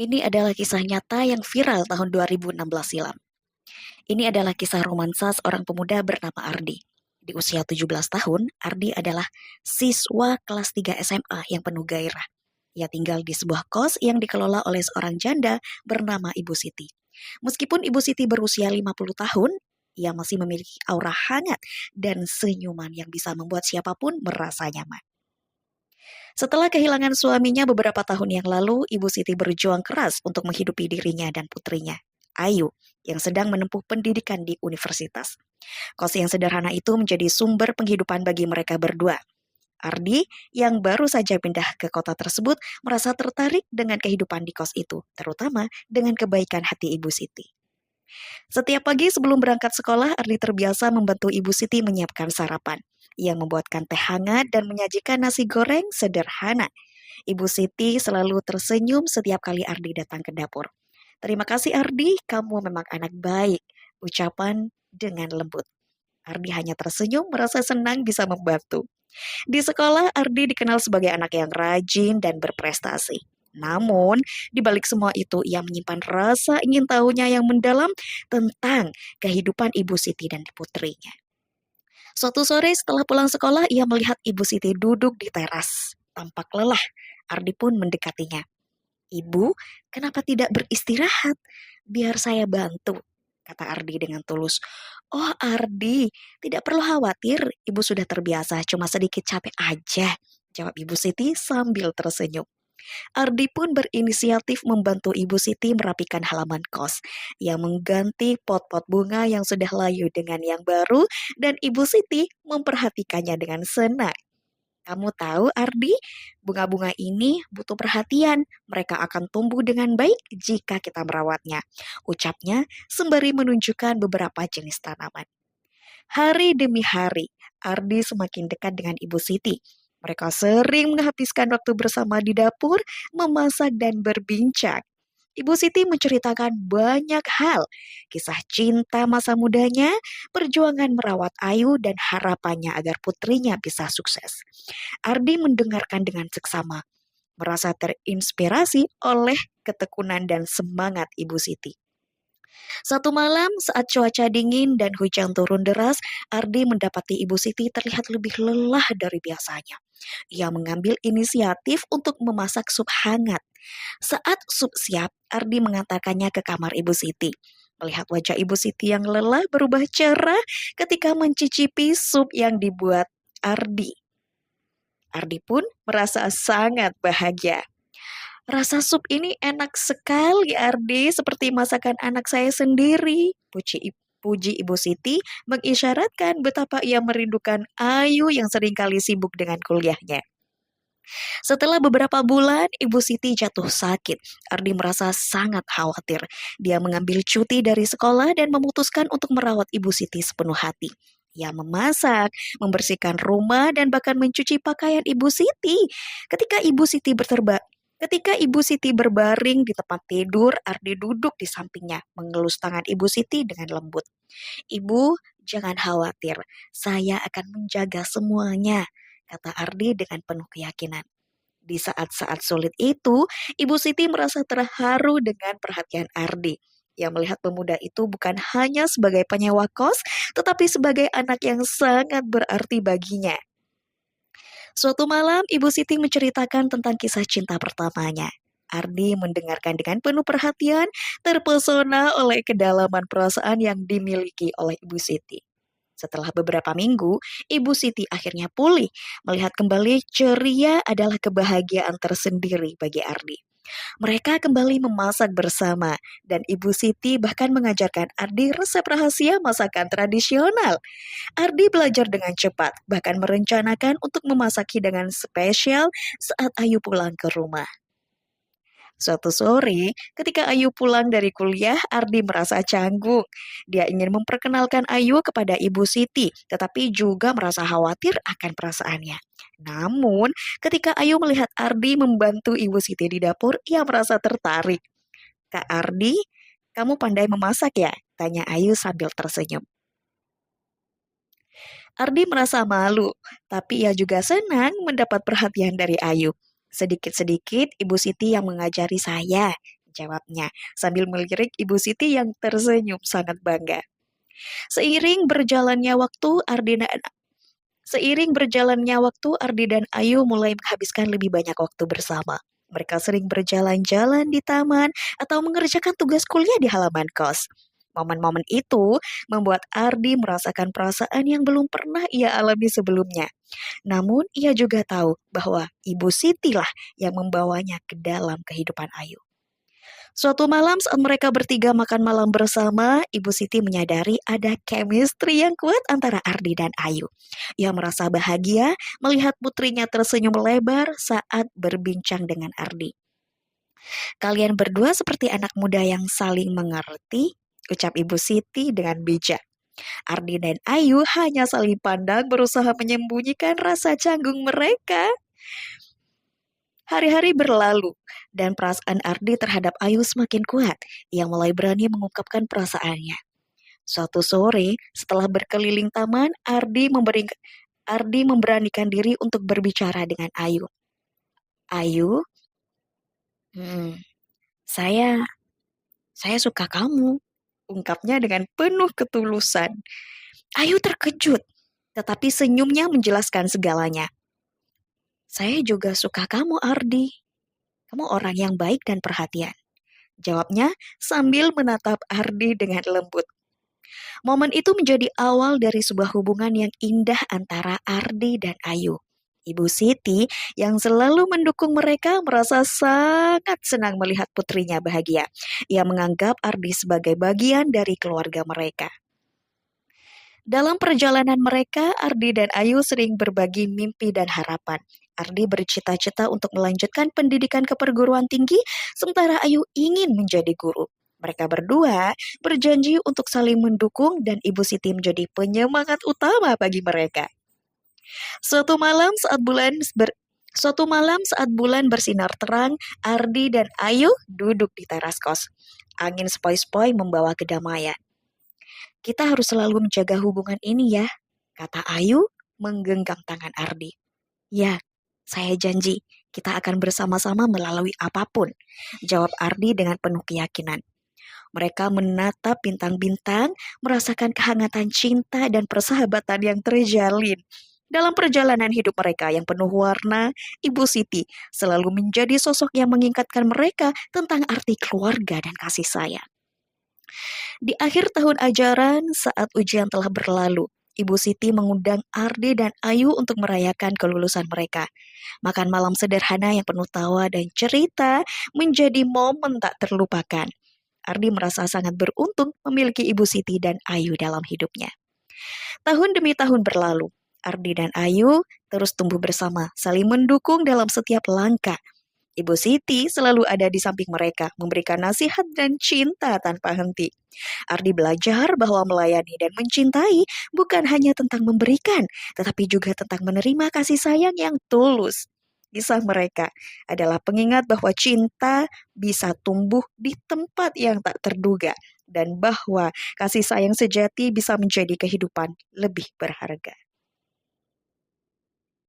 Ini adalah kisah nyata yang viral tahun 2016 silam. Ini adalah kisah romansa seorang pemuda bernama Ardi. Di usia 17 tahun, Ardi adalah siswa kelas 3 SMA yang penuh gairah. Ia tinggal di sebuah kos yang dikelola oleh seorang janda bernama Ibu Siti. Meskipun Ibu Siti berusia 50 tahun, ia masih memiliki aura hangat dan senyuman yang bisa membuat siapapun merasa nyaman. Setelah kehilangan suaminya beberapa tahun yang lalu, Ibu Siti berjuang keras untuk menghidupi dirinya dan putrinya, Ayu, yang sedang menempuh pendidikan di universitas. Kos yang sederhana itu menjadi sumber penghidupan bagi mereka berdua. Ardi, yang baru saja pindah ke kota tersebut, merasa tertarik dengan kehidupan di kos itu, terutama dengan kebaikan hati Ibu Siti. Setiap pagi sebelum berangkat sekolah, Ardi terbiasa membantu Ibu Siti menyiapkan sarapan. Ia membuatkan teh hangat dan menyajikan nasi goreng sederhana. Ibu Siti selalu tersenyum setiap kali Ardi datang ke dapur. "Terima kasih Ardi, kamu memang anak baik," ucapan dengan lembut. Ardi hanya tersenyum merasa senang bisa membantu. Di sekolah, Ardi dikenal sebagai anak yang rajin dan berprestasi. Namun, di balik semua itu, ia menyimpan rasa ingin tahunya yang mendalam tentang kehidupan Ibu Siti dan putrinya. Suatu sore setelah pulang sekolah, ia melihat Ibu Siti duduk di teras. Tampak lelah, Ardi pun mendekatinya. "Ibu, kenapa tidak beristirahat? Biar saya bantu," kata Ardi dengan tulus. "Oh Ardi, tidak perlu khawatir, Ibu sudah terbiasa, cuma sedikit capek aja," jawab Ibu Siti sambil tersenyum. Ardi pun berinisiatif membantu Ibu Siti merapikan halaman kos. Ia mengganti pot-pot bunga yang sudah layu dengan yang baru dan Ibu Siti memperhatikannya dengan senang. "Kamu tahu Ardi, bunga-bunga ini butuh perhatian. Mereka akan tumbuh dengan baik jika kita merawatnya," ucapnya sembari menunjukkan beberapa jenis tanaman. Hari demi hari, Ardi semakin dekat dengan Ibu Siti. Mereka sering menghabiskan waktu bersama di dapur, memasak dan berbincang. Ibu Siti menceritakan banyak hal, kisah cinta masa mudanya, perjuangan merawat Ayu dan harapannya agar putrinya bisa sukses. Ardi mendengarkan dengan seksama, merasa terinspirasi oleh ketekunan dan semangat Ibu Siti. Satu malam, saat cuaca dingin dan hujan turun deras, Ardi mendapati Ibu Siti terlihat lebih lelah dari biasanya. Ia mengambil inisiatif untuk memasak sup hangat. Saat sup siap, Ardi mengantarkannya ke kamar Ibu Siti. Melihat wajah Ibu Siti yang lelah berubah cerah ketika mencicipi sup yang dibuat Ardi. Ardi pun merasa sangat bahagia. "Rasa sup ini enak sekali, Ardi, seperti masakan anak saya sendiri," puji Ibu Siti mengisyaratkan betapa ia merindukan Ayu yang seringkali sibuk dengan kuliahnya. Setelah beberapa bulan, Ibu Siti jatuh sakit. Ardi merasa sangat khawatir. Dia mengambil cuti dari sekolah dan memutuskan untuk merawat Ibu Siti sepenuh hati. Ia memasak, membersihkan rumah, dan bahkan mencuci pakaian Ibu Siti. Ketika Ibu Siti Ketika Ibu Siti berbaring di tempat tidur, Ardi duduk di sampingnya, mengelus tangan Ibu Siti dengan lembut. "Ibu, jangan khawatir, saya akan menjaga semuanya," kata Ardi dengan penuh keyakinan. Di saat-saat sulit itu, Ibu Siti merasa terharu dengan perhatian Ardi. Ia melihat pemuda itu bukan hanya sebagai penyewa kos, tetapi sebagai anak yang sangat berarti baginya. Suatu malam, Ibu Siti menceritakan tentang kisah cinta pertamanya. Ardi mendengarkan dengan penuh perhatian, terpesona oleh kedalaman perasaan yang dimiliki oleh Ibu Siti. Setelah beberapa minggu, Ibu Siti akhirnya pulih. Melihat kembali ceria adalah kebahagiaan tersendiri bagi Ardi. Mereka kembali memasak bersama, dan Ibu Siti bahkan mengajarkan Ardi resep rahasia masakan tradisional. Ardi belajar dengan cepat, bahkan merencanakan untuk memasak hidangan spesial saat Ayu pulang ke rumah. Suatu sore, ketika Ayu pulang dari kuliah, Ardi merasa canggung. Dia ingin memperkenalkan Ayu kepada Ibu Siti, tetapi juga merasa khawatir akan perasaannya. Namun, ketika Ayu melihat Ardi membantu Ibu Siti di dapur, ia merasa tertarik. "Kak Ardi, kamu pandai memasak ya?" tanya Ayu sambil tersenyum. Ardi merasa malu, tapi ia juga senang mendapat perhatian dari Ayu. "Sedikit-sedikit Ibu Siti yang mengajari saya," jawabnya sambil melirik Ibu Siti yang tersenyum sangat bangga. Seiring berjalannya waktu, Ardi dan Ayu mulai menghabiskan lebih banyak waktu bersama. Mereka sering berjalan-jalan di taman atau mengerjakan tugas kuliah di halaman kos. Momen-momen itu membuat Ardi merasakan perasaan yang belum pernah ia alami sebelumnya. Namun ia juga tahu bahwa Ibu Siti lah yang membawanya ke dalam kehidupan Ayu. Suatu malam saat mereka bertiga makan malam bersama, Ibu Siti menyadari ada chemistry yang kuat antara Ardi dan Ayu. Ia merasa bahagia melihat putrinya tersenyum lebar saat berbincang dengan Ardi. Kalian berdua seperti anak muda yang saling mengerti, ucap Ibu Siti dengan bijak. Ardi dan Ayu hanya saling pandang berusaha menyembunyikan rasa canggung mereka. Hari-hari berlalu, dan perasaan Ardi terhadap Ayu semakin kuat. Ia mulai berani mengungkapkan perasaannya. Suatu sore, setelah berkeliling taman, Ardi memberanikan diri untuk berbicara dengan Ayu. Ayu, saya suka kamu, ungkapnya dengan penuh ketulusan. Ayu terkejut, tetapi senyumnya menjelaskan segalanya. Saya juga suka kamu, Ardi. Kamu orang yang baik dan perhatian. Jawabnya sambil menatap Ardi dengan lembut. Momen itu menjadi awal dari sebuah hubungan yang indah antara Ardi dan Ayu. Ibu Siti yang selalu mendukung mereka merasa sangat senang melihat putrinya bahagia. Ia menganggap Ardi sebagai bagian dari keluarga mereka. Dalam perjalanan mereka, Ardi dan Ayu sering berbagi mimpi dan harapan. Ardi bercita-cita untuk melanjutkan pendidikan ke perguruan tinggi, sementara Ayu ingin menjadi guru. Mereka berdua berjanji untuk saling mendukung dan Ibu Siti menjadi penyemangat utama bagi mereka. Suatu malam saat bulan bersinar terang, Ardi dan Ayu duduk di teras kos. Angin sepoi-sepoi membawa kedamaian. Kita harus selalu menjaga hubungan ini ya, kata Ayu menggenggam tangan Ardi. Ya, saya janji kita akan bersama-sama melalui apapun, jawab Ardi dengan penuh keyakinan. Mereka menatap bintang-bintang, merasakan kehangatan cinta dan persahabatan yang terjalin. Dalam perjalanan hidup mereka yang penuh warna, Ibu Siti selalu menjadi sosok yang mengingatkan mereka tentang arti keluarga dan kasih sayang. Di akhir tahun ajaran, saat ujian telah berlalu, Ibu Siti mengundang Ardi dan Ayu untuk merayakan kelulusan mereka. Makan malam sederhana yang penuh tawa dan cerita menjadi momen tak terlupakan. Ardi merasa sangat beruntung memiliki Ibu Siti dan Ayu dalam hidupnya. Tahun demi tahun berlalu, Ardi dan Ayu terus tumbuh bersama, saling mendukung dalam setiap langkah. Ibu Siti selalu ada di samping mereka, memberikan nasihat dan cinta tanpa henti. Ardi belajar bahwa melayani dan mencintai bukan hanya tentang memberikan, tetapi juga tentang menerima kasih sayang yang tulus. Kisah mereka adalah pengingat bahwa cinta bisa tumbuh di tempat yang tak terduga, dan bahwa kasih sayang sejati bisa menjadi kehidupan lebih berharga.